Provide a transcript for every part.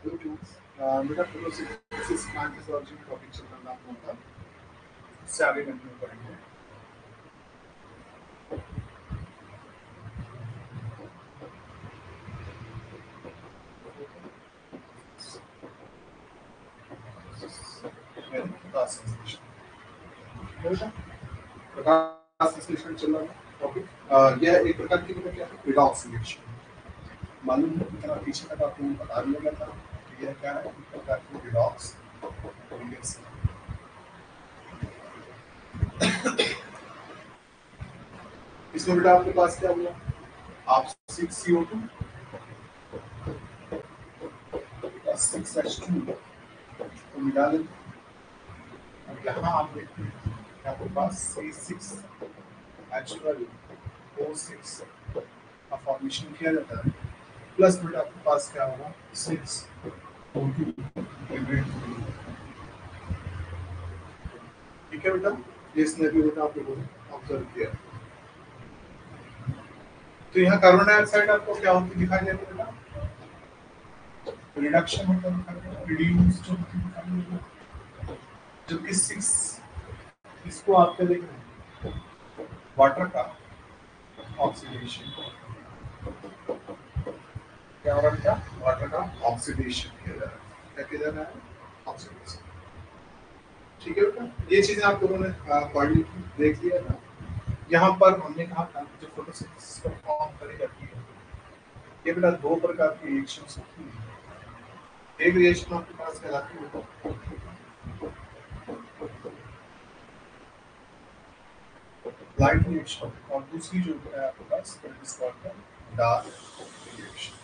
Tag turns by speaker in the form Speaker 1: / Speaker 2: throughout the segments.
Speaker 1: बेटा photosynthesis plant physiology topic चल रहा है आप लोगों का, इससे आगे कंटिन्यू करेंगे। प्रकाश संश्लेषण चल रहा है टॉपिक। यह एक प्रकार की क्या है, क्रिया ऑक्सीडेशन। मालूम है कि पीछे तक आपको बता दिया गया था कि यह क्या है, एक प्रकार की रिडॉक्स रिएक्शन। इसमें बेटा आपके पास क्या हुआ, आप 6CO2 6H2 को मिला लेते हैं, और यहाँ आप देखते हैं कि आपके पास C6H12O6 का फॉर्मेशन किया जाता है, प्लस बेटा आपके पास क्या होगा 6O2। ठीक है बेटा, ये स्नेपी बेटा आप लोगों ने ऑब्जर्व किया। तो यहाँ कार्बन डाइऑक्साइड आपको क्या होती दिखाई दे रही है, रिडक्शन होता है, रिड्यूस दिखाई दे रहा है। जबकि 6 इसको आप क्या देख रहे हैं, वाटर का ऑक्सीडेशन, क्या हो रहा है, वाटर का ऑक्सीडेशन किया जा रहा है। क्या किया जा रहा है, ऑक्सीडेशन। ठीक है बेटा, ये चीजें आप लोगों ने पढ़ ली थी, देख लिया था। यहाँ पर हमने कहा था जो फोटोसिंथेसिस परफॉर्म करी जाती है, ये बेटा दो प्रकार की रिएक्शंस होती है। एक रिएक्शन आपके पास कहलाती है लाइट रिएक्शन, और दूसरी जो है आपके पास डार्क रिएक्शन।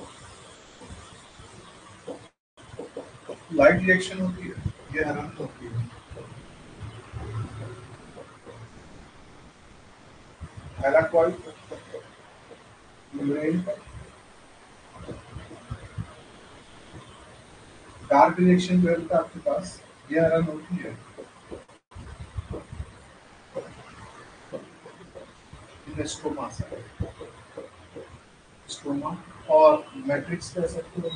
Speaker 1: लाइट रिएक्शन होती है, ये अनंत होती है, पहला कॉइल मेम्ब्रेन पर। डार्क रिएक्शन जो है आपके पास ये अनंत होती है स्ट्रोमा से, स्ट्रोमा और मैट्रिक्स कह सकते हो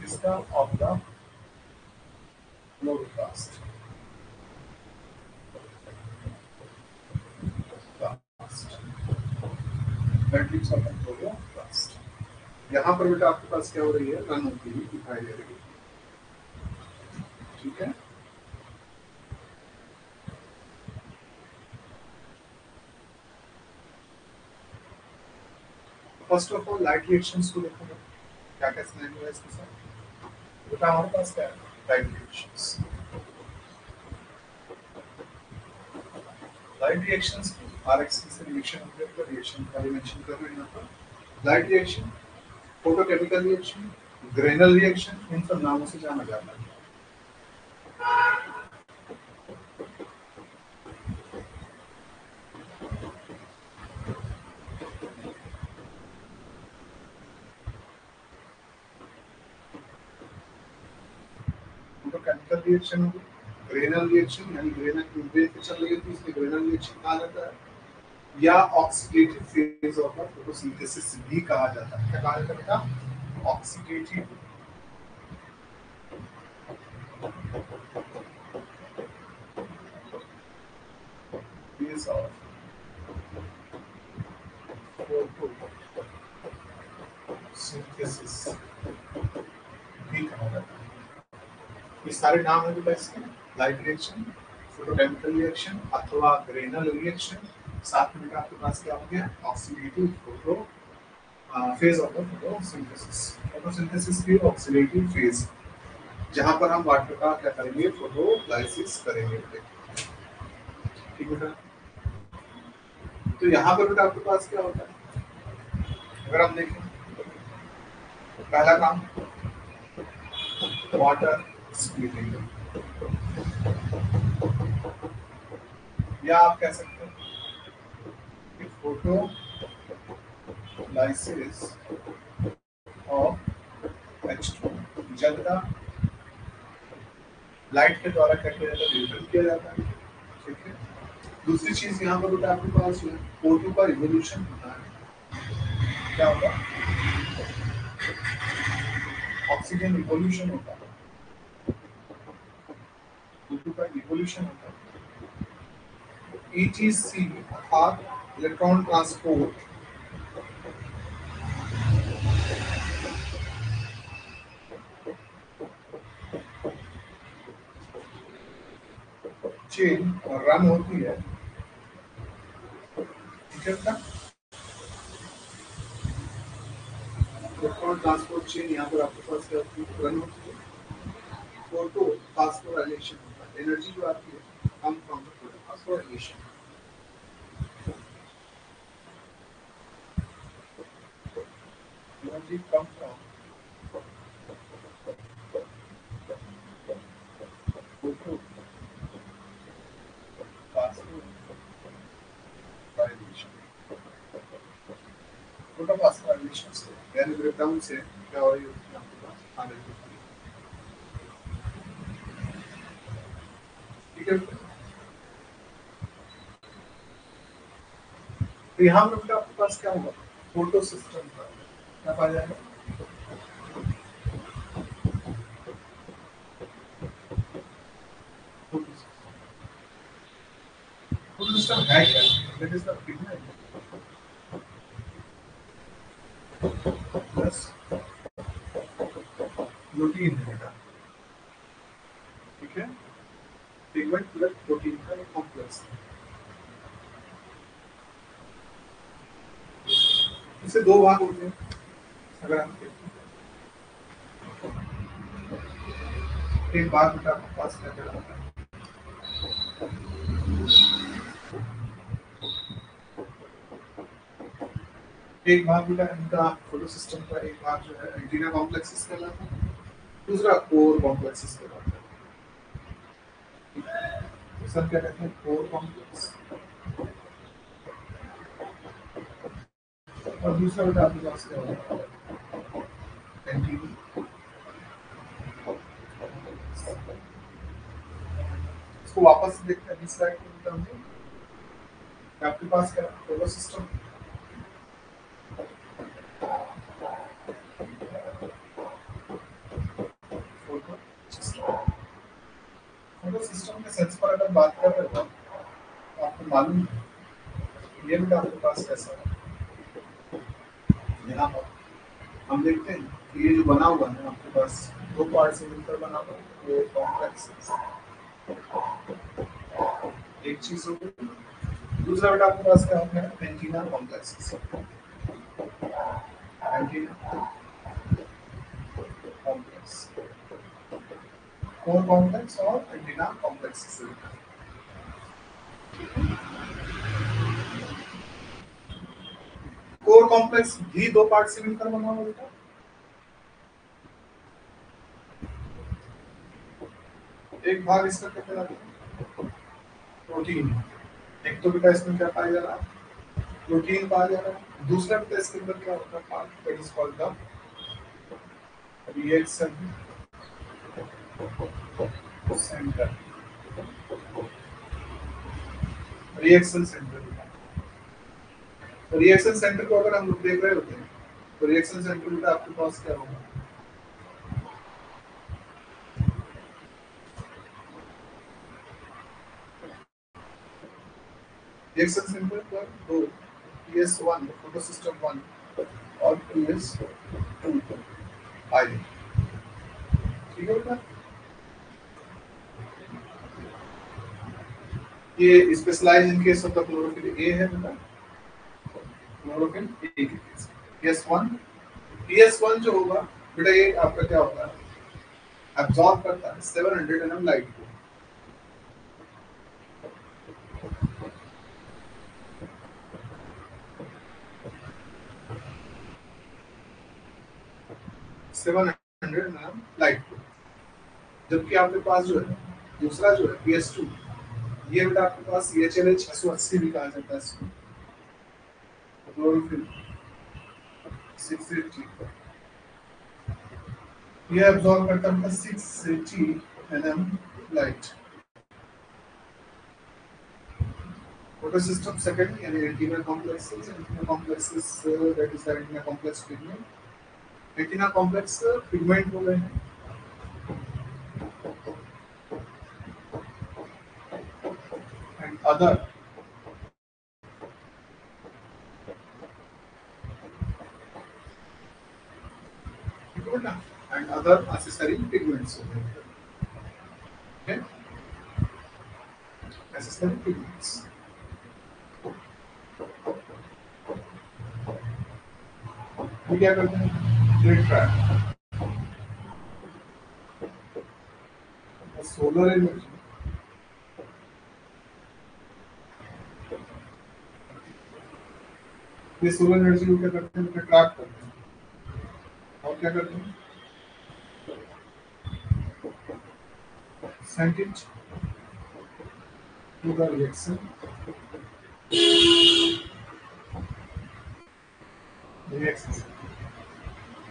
Speaker 1: इसका of the chloroplast. Matrix of the chloroplast. यहाँ पर बेटा आपके पास क्या हो रही है, रन होती हुई दिखाई दे रही है। ठीक है, first of all light reactions को देखो, क्या क्या सिनेरियो है इसके साथ। बेटा हमारे पास क्या है, light reactions. Light reactions RX से रिएक्शन होकर का रिएक्शन का मेंशन कर रहे हैं यहाँ पर। Light reaction, photochemical reaction, granal reaction, इन सब नामों से जाना जाता है। फोटोकेमिकल रिएक्शन होगी, ग्रेनल रिएक्शन यानी ग्रेनल मेम्ब्रेन पे चल रही है तो इसलिए ग्रेनल रिएक्शन कहा जाता है, या ऑक्सीडेटिव फेज ऑफ फोटोसिंथेसिस भी कहा जाता है। क्या कहा जाता है बेटा, ऑक्सीडेटिव फेज ऑफ फोटोसिंथेसिस भी कहा जाता है। ये सारे नाम है बेटा इसके, लाइट रिएक्शन, फोटोकेमिकल रिएक्शन अथवा ग्रेनल रिएक्शन। साथ में आपके पास क्या हो गया, oxidative photo phase of the photosynthesis. Photosynthesis की ऑक्सीडेटिव फेज, जहां पर हम वाटर का क्या करेंगे, फोटोलाइसिस करेंगे। ठीक है, तो यहाँ पर बेटा आपके पास क्या होता है, अगर हम देखें पहला काम वाटर स्प्लिटिंग, या आप कह सकते हैं कि फोटोलाइसिस ऑफ H2 जल्दा लाइट के द्वारा क्या किया जाता है, न्यूट्रल किया जाता है। ठीक है, दूसरी चीज यहाँ पर बेटा आपके पास O2 का रिवोल्यूशन होता है। क्या होगा, ऑक्सीजन रिवोल्यूशन होता है, O2 का रिवोल्यूशन होता है। ETC अर्थात इलेक्ट्रॉन ट्रांसपोर्ट चेन रन होती है, ठीक है ना? इलेक्ट्रॉन ट्रांसपोर्ट चेन यहाँ पर आपके पास क्या होती है, रन होती है। फोटो फास्फोराइलेशन होता है, एनर्जी जो आती है come from the phosphorylation, energy come from photo phosphorylation. Photo phosphorylation से यानी ब्रेकडाउन से क्या हो रही होती है आपके पास एनर्जी, ठीक है। तो यहाँ पर बेटा आपके पास क्या होगा, फोटो सिस्टम का क्या पाया जाएगा, फोटो सिस्टम है क्या, that is the beginner plus protein है बेटा, ठीक है। पिगमेंट प्लस प्रोटीन का एक कॉम्प्लेक्स, इसे दो भाग होते हैं अगर आप देखें। एक भाग बेटा आपके पास क्या कहलाता है, एक भाग बेटा इनका फोटो सिस्टम का एक भाग जो है एंटीना कॉम्प्लेक्सेस कहलाता है, दूसरा कोर कॉम्प्लेक्सेस कहलाता है। तो सर क्या कहते हैं, कोर कॉम्प्लेक्स, और दूसरा बेटा आपके पास क्या होगा, एंटीना। इसको वापस से देखते हैं इस स्लाइड के टर्म में, आपके पास क्या photo system, photo system, photo system के सेंस पर अगर बात कर रहे हो तो आपको मालूम है ये बेटा आपके पास कैसा है, यहाँ पर हम देखते हैं कि ये जो बना हुआ है आपके पास दो पार्ट से मिलकर बना हुआ है, ये कॉम्प्लेक्स एक चीज हो गई। दूसरा बेटा आपके पास क्या होता है, antenna complexes, antenna complex, core complex और एंटीना कॉम्प्लेक्सेस। कोर कॉम्प्लेक्स भी दो पार्ट से मिलकर बना हुआ बेटा, एक भाग इसका क्या कहलाता है, प्रोटीन। एक तो बेटा इसमें क्या पाया जा रहा है, प्रोटीन पाया जा रहा है, दूसरा बेटा इसके अंदर क्या होता है part, that is called the reaction centre, reaction centre. तो रिएक्शन सेंटर को अगर हम लोग देख रहे होते हैं तो रिएक्शन सेंटर बेटा आपके पास क्या होगा, रिएक्शन सेंटर पर दो PS1 फोटो सिस्टम 1 और PS2 आए, ठीक है बेटा। ये specialize in case of the chlorophyll A है बेटा, क्लोरोफिल ए के केस PS1 जो होगा बेटा ये आपका क्या होता है, एब्जॉर्ब करता है 700 nm लाइट को, 700 nm लाइट को। जबकि आपके पास जो है दूसरा जो है PS2, ये बेटा आपके पास CHLA 680 भी कहा जाता है इसको, क्लोरोफिल 680, ये एब्जॉर्ब करता है 680 nm light. Photo system second यानी antenna complexes, that is the antenna complex pigment, retina complex pigment हो गए हैं। And other and other accessory pigments हो गए। Okay, accessory pigments. ये क्या करते हैं? ग्लिड ट्रैप, सोलर एनर्जी, ये सोलर एनर्जी को क्या करते हैं? ट्रैप करते हैं। और क्या करते हैं? Send it to the reaction, reaction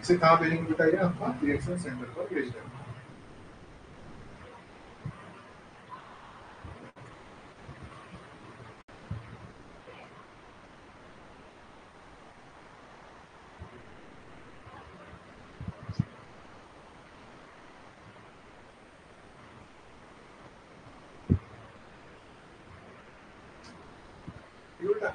Speaker 1: इसे कहाँ भेजेंगे बेटा? ये आपका रिएक्शन सेंटर पर भेज देंगे। ठीक है बेटा?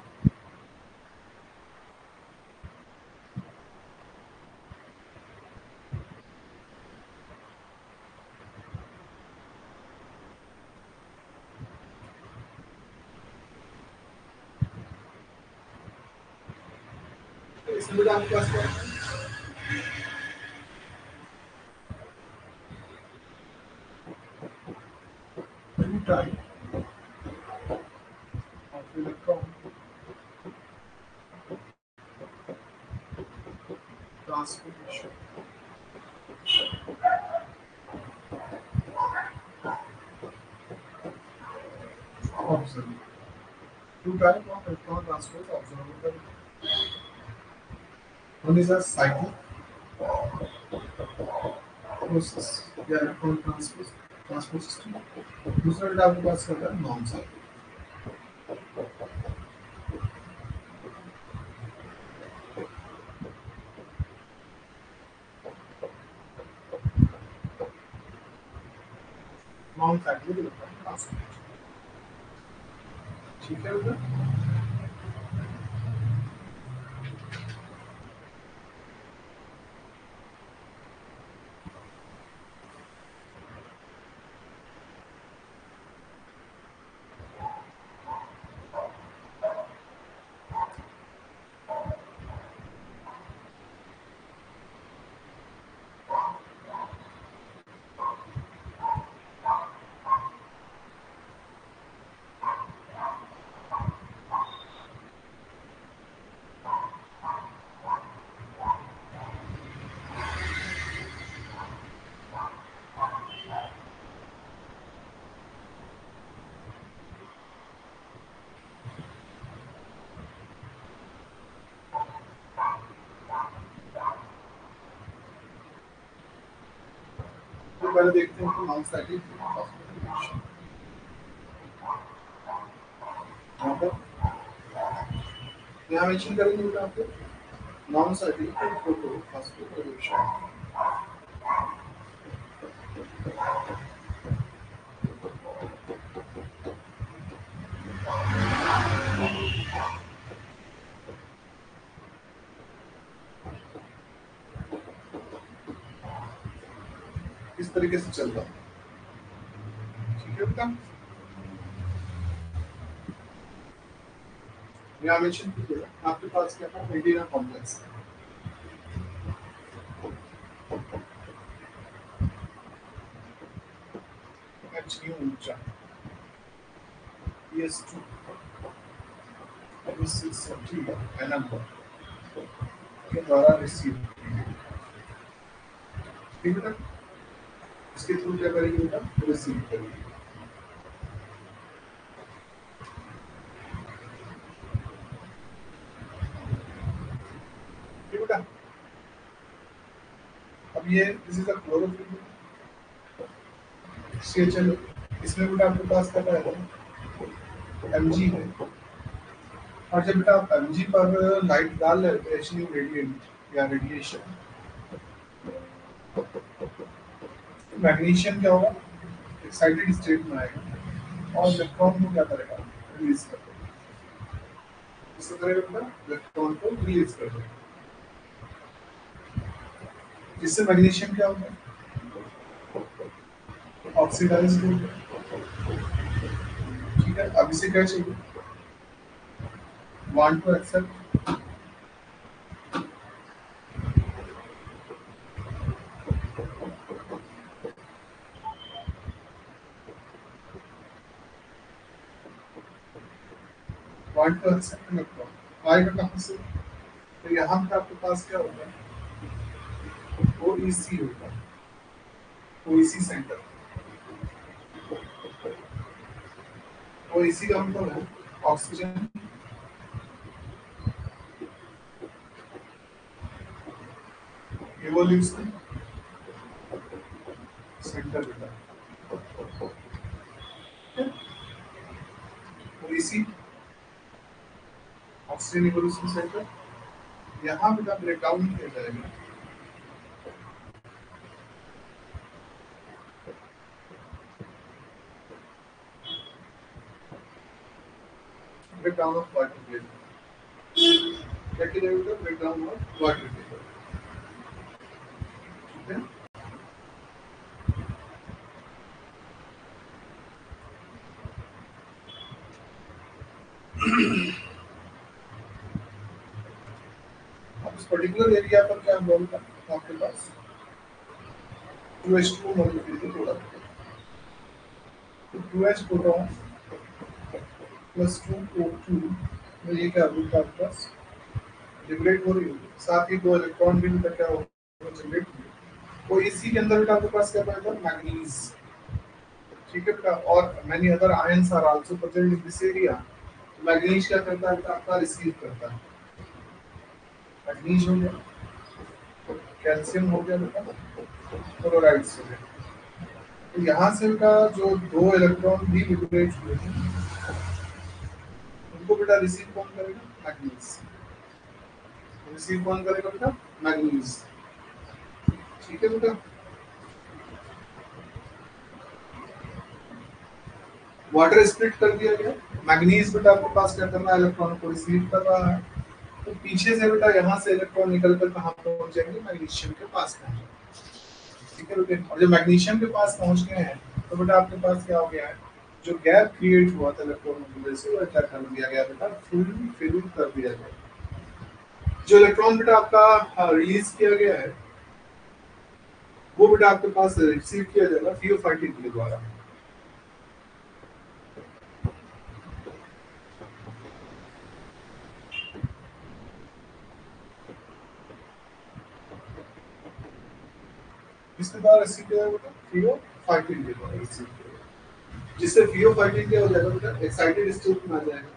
Speaker 1: तो इसमें बेटा आपके पास क्या है? Two type of electron transportation. Observable. Two type of electron transport observable. One is a cyclic process या electron transport system. दूसरा बेटा आपके पास क्या है? Non cyclic. Non cyclic electron transport. ठीक है बेटा? तो पहले देखते हैं कि नॉन साइक्लिक फॉस्फोरिलेशन। यहाँ पर यहाँ मेंशन करेंगे बेटा आपको नॉन साइक्लिक फोटो फॉस्फोरिलेशन। इस तरीके से चल रहा है। ठीक है बेटा? यहाँ मेंशन कीजिएगा आपके पास क्या था? रेटिना कॉम्प्लेक्स एच न्यू ऊंचा ES2 670 nm के द्वारा रिसीव। ठीक है बेटा? इसके थ्रू क्या करेंगे बेटा? रिसीव करेंगे। ठीक है बेटा? अब ये this is a chlorophyll CHL। इसमें बेटा आपके पास क्या है? Mg है। और जब बेटा आप Mg पर लाइट डाल रहे हो एच न्यू रेडिएंट या रेडिएशन, मैग्नीशियम क्या होगा, एक्साइटेड स्टेट में आएगा और इलेक्ट्रॉन को क्या करेगा, रिलीज कर देगा। इससे करेगा बेटा, इलेक्ट्रॉन को रिलीज कर देगा। इससे मैग्नीशियम क्या होगा, ऑक्सीडाइज हो गया। ठीक है, अब इसे क्या चाहिए, want to accept, want to accept electron आएगा कहाँ से, तो यहाँ पे आपके पास क्या होगा, OEC होगा, OEC सेंटर। OEC का मतलब है ऑक्सीजन इवोल्यूशन सेंटर बेटा। OEC ऑक्सीजन इवोल्यूशन सेंटर, यहाँ बेटा ब्रेकडाउन किया जाएगा, ब्रेकडाउन ऑफ वाटर वेपर, क्या किया जाएगा, ब्रेकडाउन ऑफ वाटर वेपर। ठीक है, अब इस पर्टिकुलर एरिया पर क्या बोलता है आपके पास 2H2 मॉलिक्यूल थोड़ा, तो 2H प्रोटॉन प्लस 2O2 में ये क्या बोलता है आपके पास, जनरेट हो रही होगी, साथ ही 2 इलेक्ट्रॉन भी बेटा क्या होगा, जनरेट होगी। तो इसी के अंदर बेटा आपके पास क्या पड़ेगा, मैग्नीज। ठीक है बेटा, और many other ions are also present in this area. Manganese क्या करता है बेटा, आपका रिसीव करता है, मैग्नीज हो गया, कैल्शियम हो गया बेटा, क्लोराइड हो गया। तो यहाँ से बेटा जो 2 इलेक्ट्रॉन भी लिबरेट हुए हैं उनको बेटा रिसीव कौन करेगा, मैग्नीज। रिसीव कौन करेगा बेटा, मैग्नीज। ठीक है बेटा, वाटर स्प्लिट कर दिया गया, मैग्नीज बेटा आपके पास क्या कर रहा है, इलेक्ट्रॉन को रिसीव कर रहा है। तो पीछे से बेटा यहाँ से इलेक्ट्रॉन निकल कर कहाँ पहुंच जाएंगे, मैग्नीशियम के पास पहुंच। ठीक है बेटा, और जब मैग्नीशियम के पास पहुंच गए हैं तो बेटा आपके पास क्या हो गया है, जो गैप क्रिएट हुआ था इलेक्ट्रॉनों की वजह से वो क्या कर दिया गया बेटा, फिल कर दिया गया। जो इलेक्ट्रॉन बेटा आपका रिलीज किया गया है वो बेटा आपके पास रिसीव किया जाएगा थियोफाइटिन के द्वारा। इसके द्वारा रिसीव किया जाएगा थियोफाइटिन के द्वारा रिसीव किया जाएगा, जिससे थियोफाइटिन क्या हो जाएगा बेटा, एक्साइटेड स्टेट में आ जाएगा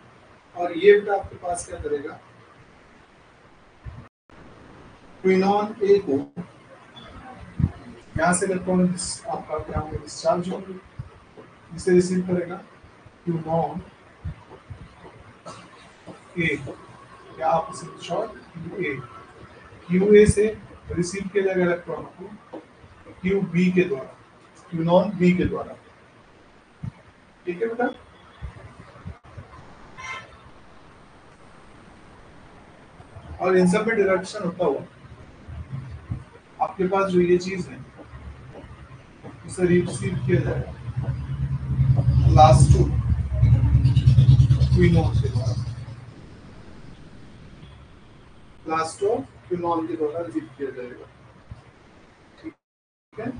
Speaker 1: और ये बेटा आपके पास क्या करेगा, क्विनॉन ए को यहाँ से इलेक्ट्रॉन आपका क्या होगा, डिस्चार्ज होगा, जिसे रिसीव करेगा क्विनॉन ए, या आप इसे शॉर्ट ए, क्यू ए से रिसीव किया जाएगा इलेक्ट्रॉन को क्यू बी के द्वारा, क्विनॉन बी के द्वारा। ठीक है बेटा, और इन सब में डिडक्शन होता हुआ आपके पास जो ये चीज है उसे रिसीव किया जाएगा लास्ट टू क्विनॉन के द्वारा, लास्ट ऑफ क्विनॉन के द्वारा रिसीव किया जाएगा। ठीक है,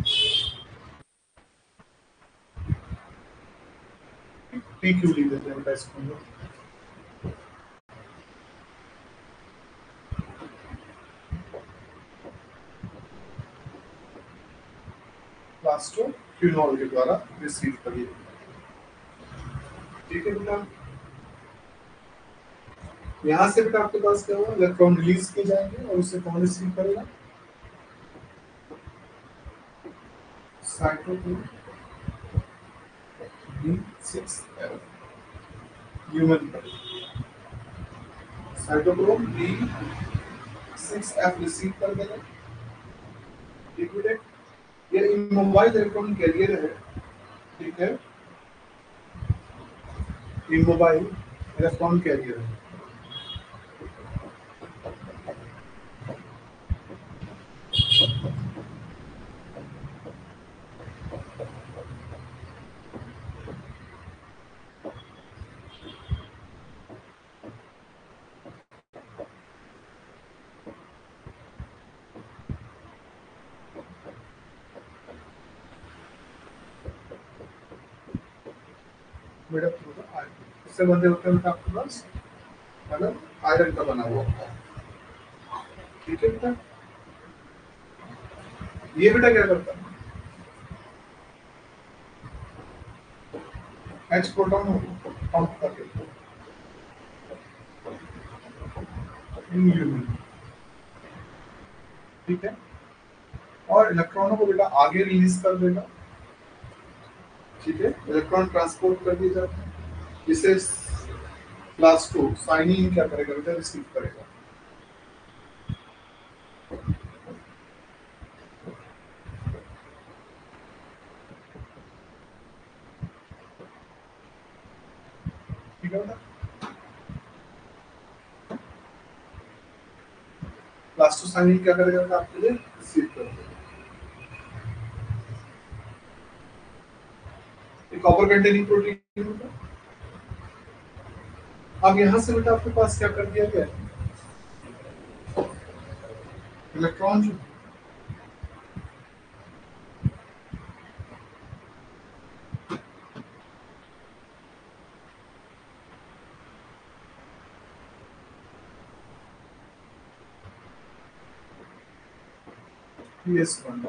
Speaker 1: PQ लिख देते हैं बेटा इसको हम लोग। लास्ट ऑफ क्विनॉल के द्वारा रिसीव करिए। ठीक है बेटा, यहाँ से बेटा आपके पास क्या होगा, इलेक्ट्रॉन रिलीज किए जाएंगे और उसे कौन रिसीव करेगा, साइटोक्रोम B6F ह्यूमन पर, साइटोक्रोम B6F रिसीव कर देगा लिक्विडेट ये इमोबाइल इलेक्ट्रॉन कैरियर है, ठीक है, इमोबाइल इलेक्ट्रॉन कैरियर है। बेटा इससे बंधे होते हैं आपके पास, मतलब आयरन का बना हुआ होता है, ठीक है बेटा। ये बेटा क्या करता है, एच प्रोटॉन पंप करके ठीक है, और इलेक्ट्रॉनों को बेटा आगे रिलीज कर देगा, ठीक है, इलेक्ट्रॉन ट्रांसपोर्ट कर दिए जाते हैं, जिसे क्लास टू साइनिंग क्या करेगा बेटा, रिसीव करेगा। ठीक है बेटा, क्लास टू साइनिंग क्या करेगा बेटा, आपके लिए रिसीव कर देगा। कॉपर कंटेनिंग प्रोटीन बेटा, अब यहाँ से बेटा आपके पास क्या कर दिया गया, इलेक्ट्रॉन जो PS1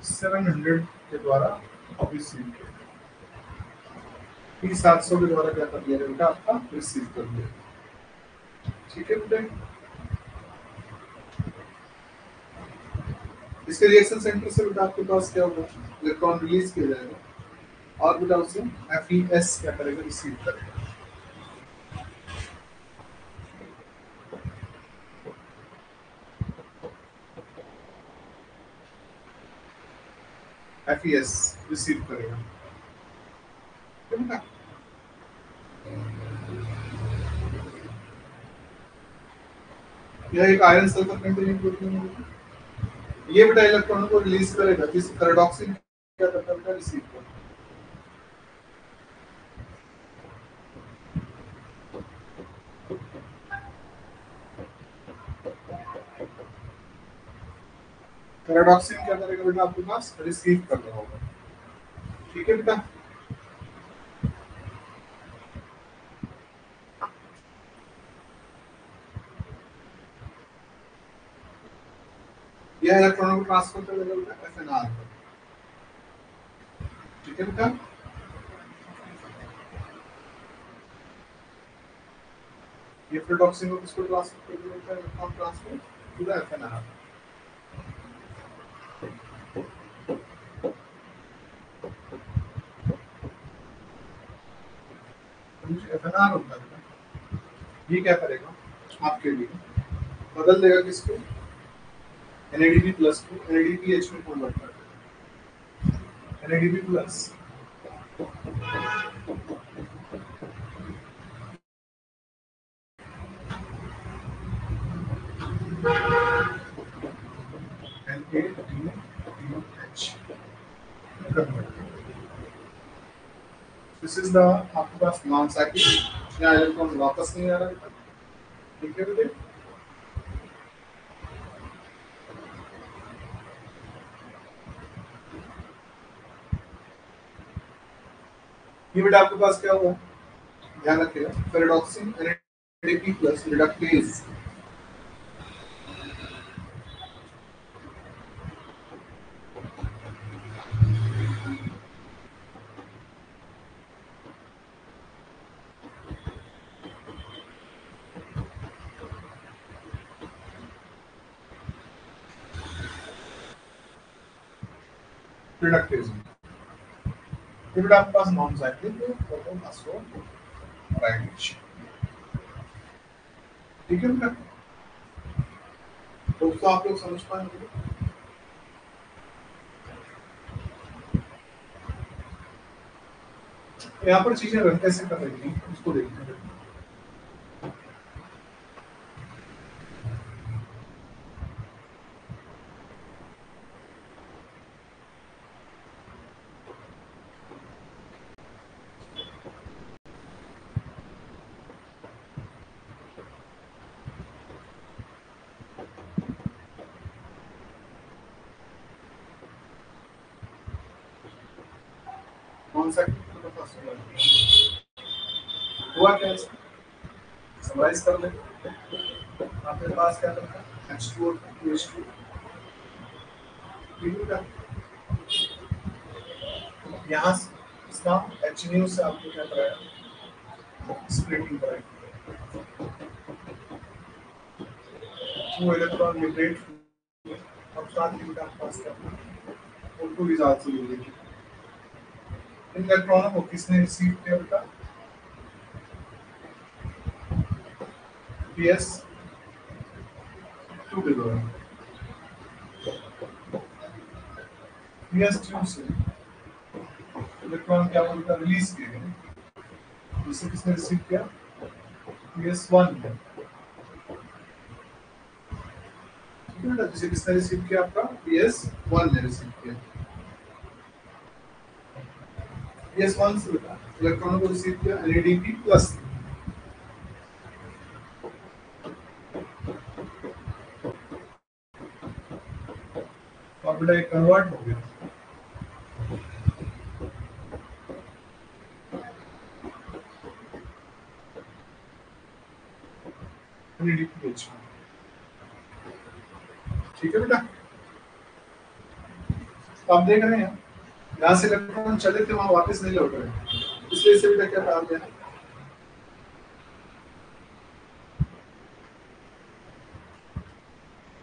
Speaker 1: 700 के द्वारा रिसीव किया, P700 के द्वारा क्या कर दिया बेटा, आपका रिसीव कर दिया, ठीक है बेटा। इसके रिएक्शन सेंटर से बेटा आपके पास क्या होगा, इलेक्ट्रॉन रिलीज किया जाएगा और बेटा उसे FeS क्या करेगा, रिसीव करेगा। FeS रिसीव करेगा, ठीक है बेटा। यह एक आयरन सल्फर कंटेनिंग प्रोटीन है, ये बेटा इलेक्ट्रॉनों को रिलीज करेगा, जिस पैराडॉक्सिन क्या करता है बेटा, रिसीव करता है। पैराडॉक्सिन क्या करेगा बेटा, आपके पास रिसीव कर रहा होगा, ठीक है बेटा। यह इलेक्ट्रॉनों को ट्रांसफर करेगा बेटा FNR पर, ठीक है बेटा। ये पैराडॉक्सिन को किसको ट्रांसफर कर देगा बेटा, electron transfer to the FNR, FNR होता है बेटा, ये क्या करेगा आपके लिए, बदल देगा किसको, NADP प्लस को NADPH में कन्वर्ट कर देगा, NADP plus NADPH convert. This is the आपके पास नॉन साइक्लिक, यहाँ इलेक्ट्रॉन वापस नहीं आ रहा बेटा, ठीक है बेटे। ये बेटा आपके पास क्या हुआ, ध्यान रखिएगा, pyridoxine NADP plus reductase, reductase, ये बेटा आपके पास नॉन साइक्लिक फोटोफॉस्फोराइलेशन, ठीक है बेटा। तो आप लोग समझ पाएंगे। यहाँ पर चीजें रन कैसे कर रही हैं उसको देखते हैं। कौन सा हुआ क्या समराइज कर ले। आपके पास क्या था H2O OH2 का यहाँ इसका HNO से आपको क्या कराया स्प्लिटिंग कराई। वो इलेक्ट्रॉन लिबरेट अब साथ लिमिट आपके पास क्या उनको भी ज़्यादा से मिलेगी। इन इलेक्ट्रॉनों को किसने रिसीव किया बेटा PS2 के द्वारा। PS2 से इलेक्ट्रॉन क्या बोलता रिलीज किए गए जिसे किसने रिसीव किया PS1 ने। जिसे किसने रिसीव किया आपका PS1 ने रिसीव किया। PS1 से बेटा इलेक्ट्रॉनों को रिसीव किया NADP प्लस और बेटा एक कन्वर्ट हो गया NADP H। ठीक है बेटा। तो आप देख रहे हैं यहाँ से इलेक्ट्रॉन चले थे वहां वापस नहीं लौट रहे इसलिए इसे बेटा क्या कहा गया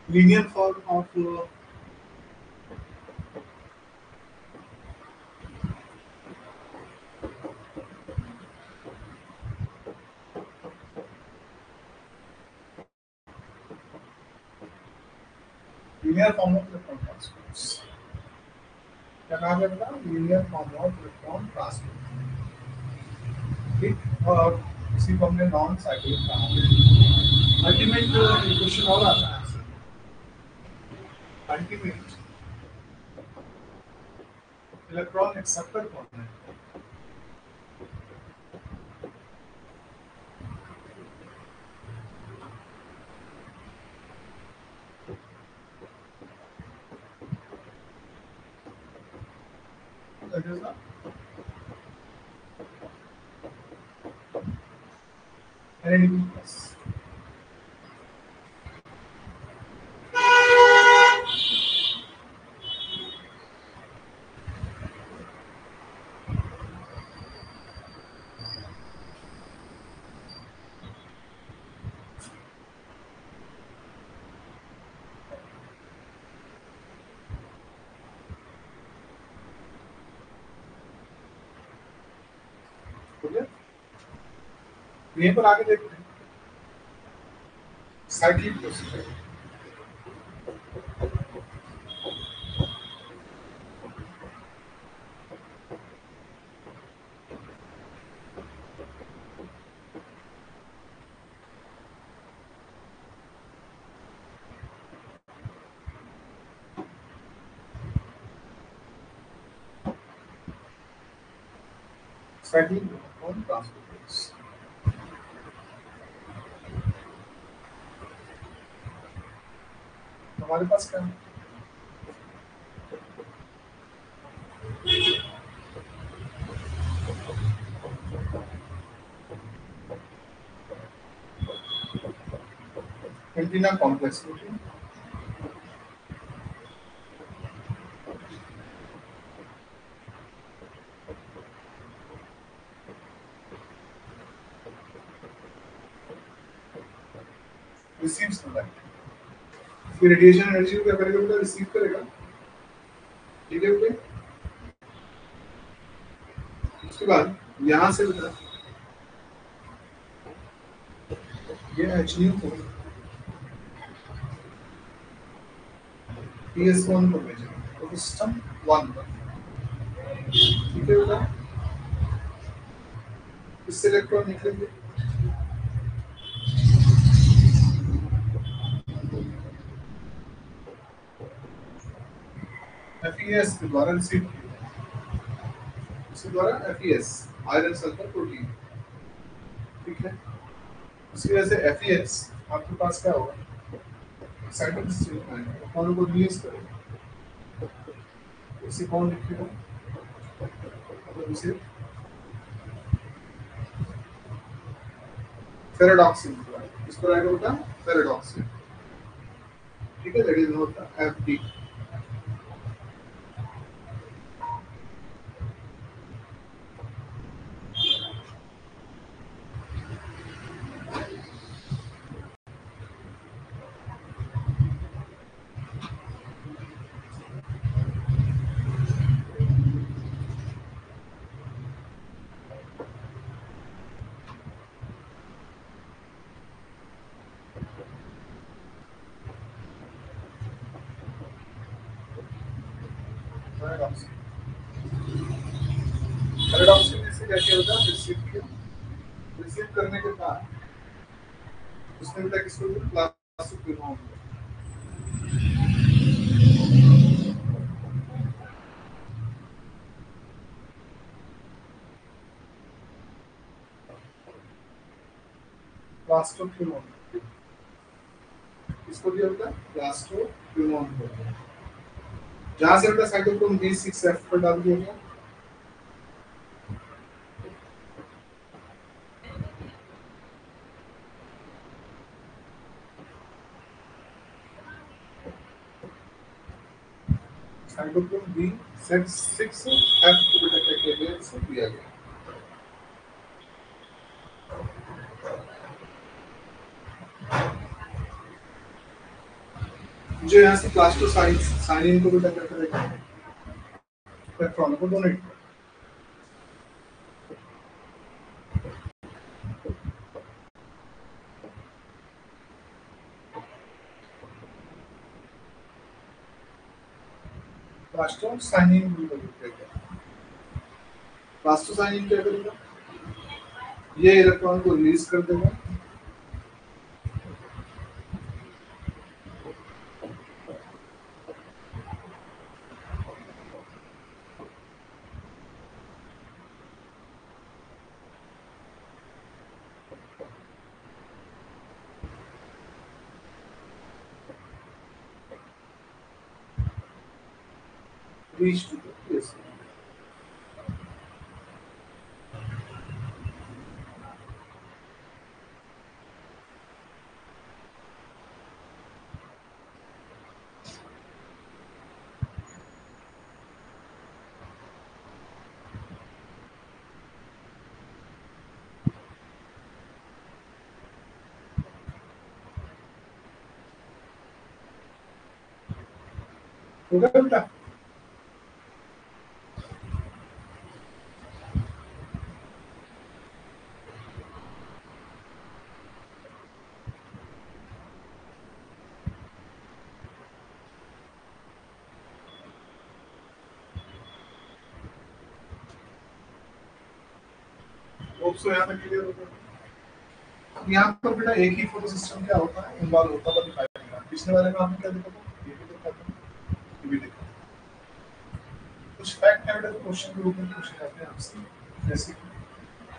Speaker 1: linear form of linear form of electron transport क्या कहा गया था linear form of electron transport. ठीक और इसी को हमने नॉन साइक्लिक कहा। अल्टीमेट क्वेश्चन और आता है अल्टीमेट इलेक्ट्रॉन एक्सेप्टर कौन है that is the NADP plus यहीं पर आगे देखते हैं cyclic procedure. Cyclic electron transporters हमारे पास क्या है antenna complex protein receives the light फिर रेडिएशन एनर्जी को क्या करेगा बेटा रिसीव करेगा। ठीक है बेटे उसके बाद यहाँ से बेटा ये HNO को PS1 को भेजेगा तो सिस्टम 1 पर। ठीक है बेटा इससे इलेक्ट्रॉन निकलेंगे। FeS के द्वारा रिसीव किया, इसके द्वारा FeS आयरन सल्फर प्रोटीन, ठीक है। इसकी वजह से FeS आपके पास क्या होगा, एक्साइटेड स्टेट में आएगा, इलेक्ट्रॉनों को रिलीज करेगा, इसी कौन लिखेगा, मतलब इसे फेराडॉक्सिन, इसको राइट होता है फेराडॉक्सिन, ठीक है। That is note FD। Pyridoxine से क्या क्या होता है, रिसीव करने के बाद उसने बेटा किसको दिया, प्लास्टिक विनोम, प्लास्टोक्विनोन, किसको दिया बेटा, प्लास्टोक्विनोन को, जहां से बेटा साइटोक्रोम B6F पर डाल दिया गया, साइटोक्रोम B6F को बेटा क्या किया गया, इसको दिया गया। जो यहाँ से प्लास्टोसाइनिन को बेटा क्या करेगा, इलेक्ट्रॉन को डोनेट करेगा। प्लास्टोसाइनिन क्या करेगा, ये इलेक्ट्रॉन को रिलीज कर देगा, reach to the place। होगा बेटा, यहाँ तक क्लियर होगा। अब यहाँ पर बेटा एक ही फोटो सिस्टम क्या होता है, इन्वॉल्व होता हुआ दिखाई देगा। पिछले वाले में आपने क्या देखा था, ये भी देखा था, ये भी देखा। कुछ फैक्ट है बेटा, क्वेश्चन के रूप में पूछे जाते हैं आपसे, जैसे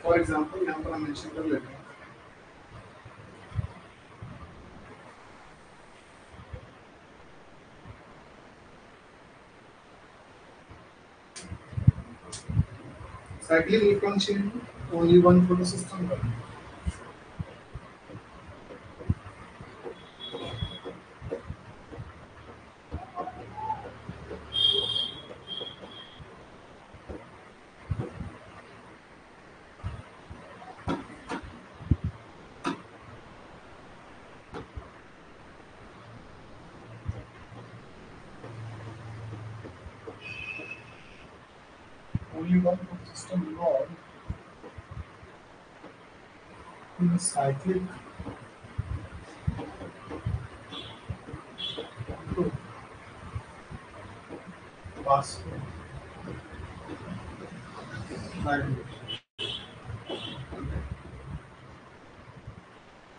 Speaker 1: फॉर एग्जांपल यहाँ पर हम मेंशन कर लेते हैं, cyclic electron chain, only one photo system का, only one photo system involved in cyclic vascular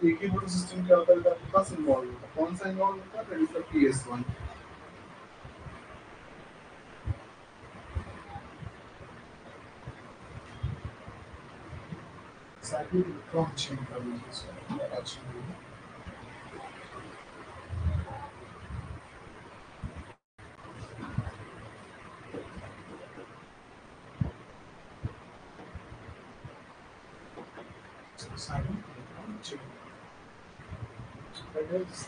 Speaker 1: एक ही फोटो सिस्टम क्या होता है आपके पास इन्वॉल्व होता है, कौन सा इन्वॉल्व होता है, that is the PS1। Cycle electron change कर लीजिए अच्छा। Cycle electron change that is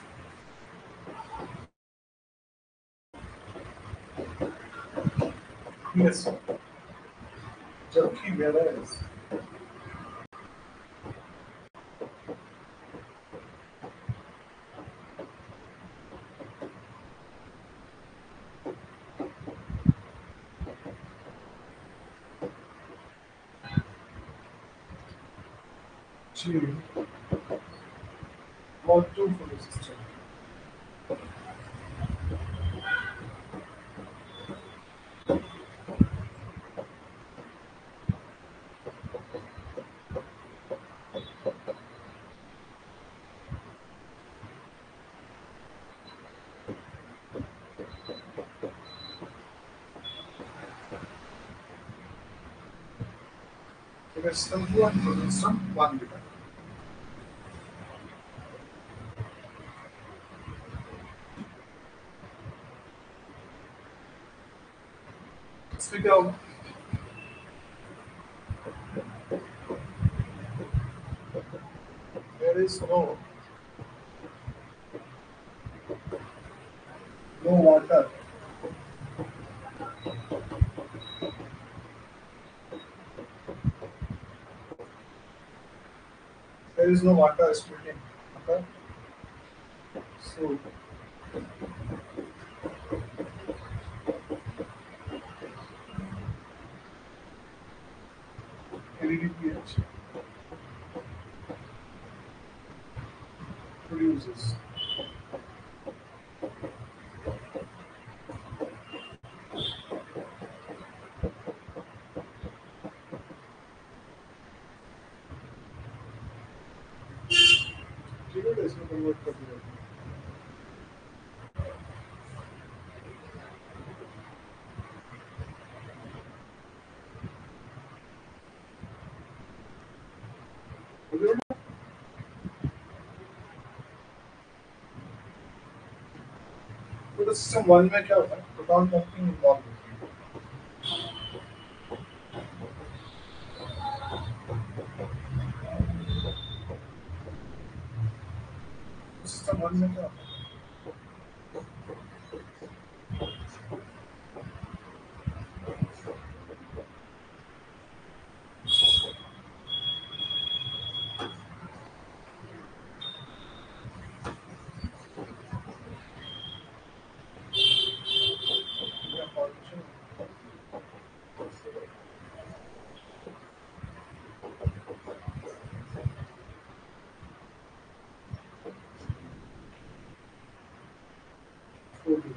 Speaker 1: PS, जबकि whereas G or two photo system, photo system 2 and photo system 1 beta. इसमें क्या होगा, there is no water, there is no water splitting, okay, so LEDPH produces ठीक है, इसमें convert कर दिया तो सिस्टम 1 में क्या होता है, प्रोटॉन पंपिंग इन्वॉल्व होती है, सिस्टम 1 में क्या होता है, या फॉर्मेशन होगी।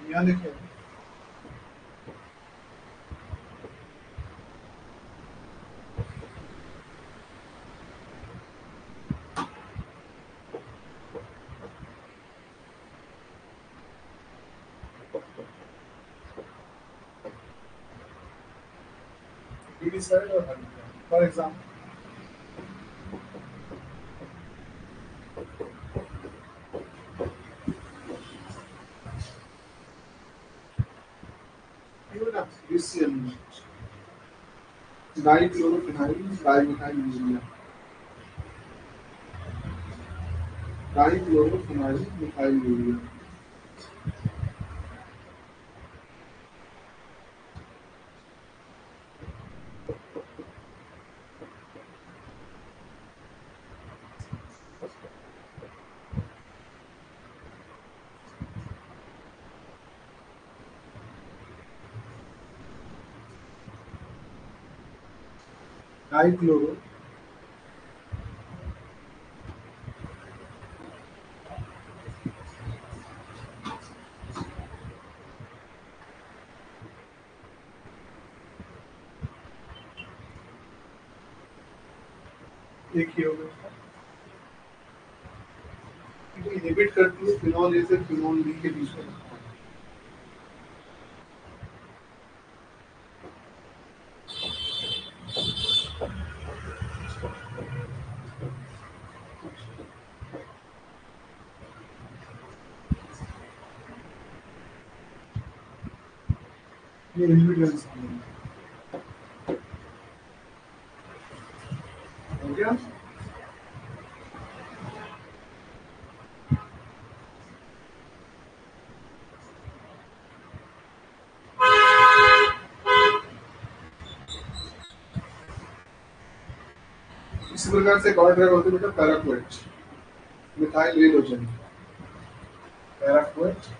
Speaker 1: यहाँ लिखे BD साइड और for example even a UCL dichlorophenyl dimethyl urea, dichlorophenyl methyl urea. Dichloro एक ही होगा, इनहिबिट करती है फिनॉल ए से फिनॉल बी के बीच में। ये इनहिबिट हो गया। इसी प्रकार से एक और ड्रग होती है बेटा parakeet, methyl halogen, parakeet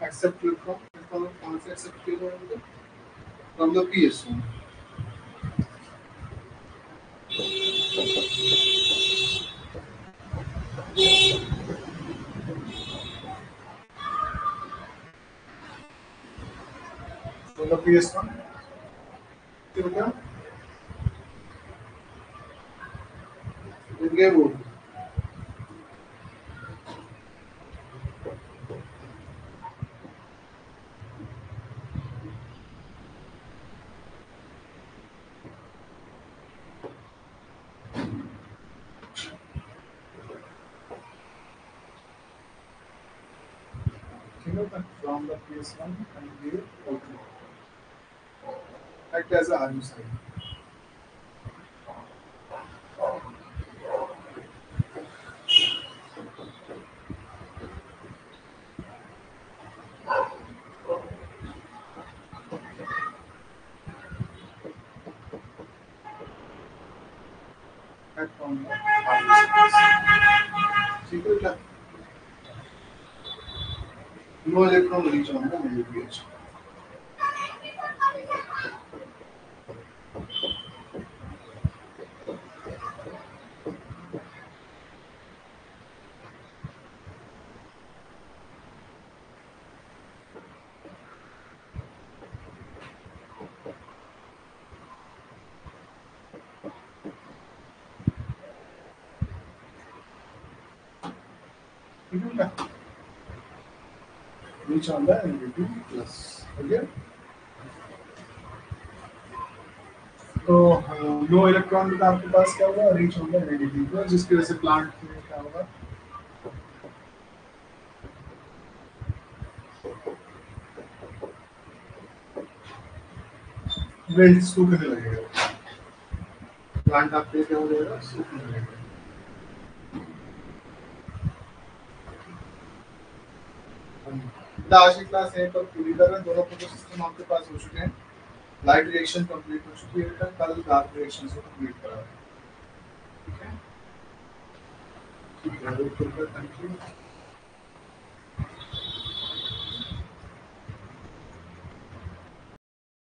Speaker 1: accepted from कौन से accept किया होगा from the PSO। from the PS1 फिर क्या इनके वो ठीक है from the PS1 and give output act as a herbicide। act on the herbicides। ठीक है क्या no electron reach on the negative pH। ठीक है क्या reach on the negative plus। Okay तो नो इलेक्ट्रॉन का आपके पास क्या होगा रीच होगा नेगेटिव प्लस, जिसकी वजह से प्लांट में क्या होगा वेल्ट सूखने लगेगा, प्लांट आपके क्या हो जाएगा सूखने लगेगा। आज की क्लास यहीं पर पूरी कर रहे हैं। दोनों फोटो सिस्टम आपके पास हो चुके हैं। लाइट रिएक्शन कंप्लीट हो चुकी है बेटा, कल डार्क रिएक्शन से कंप्लीट करा। ठीक है, थैंक यू।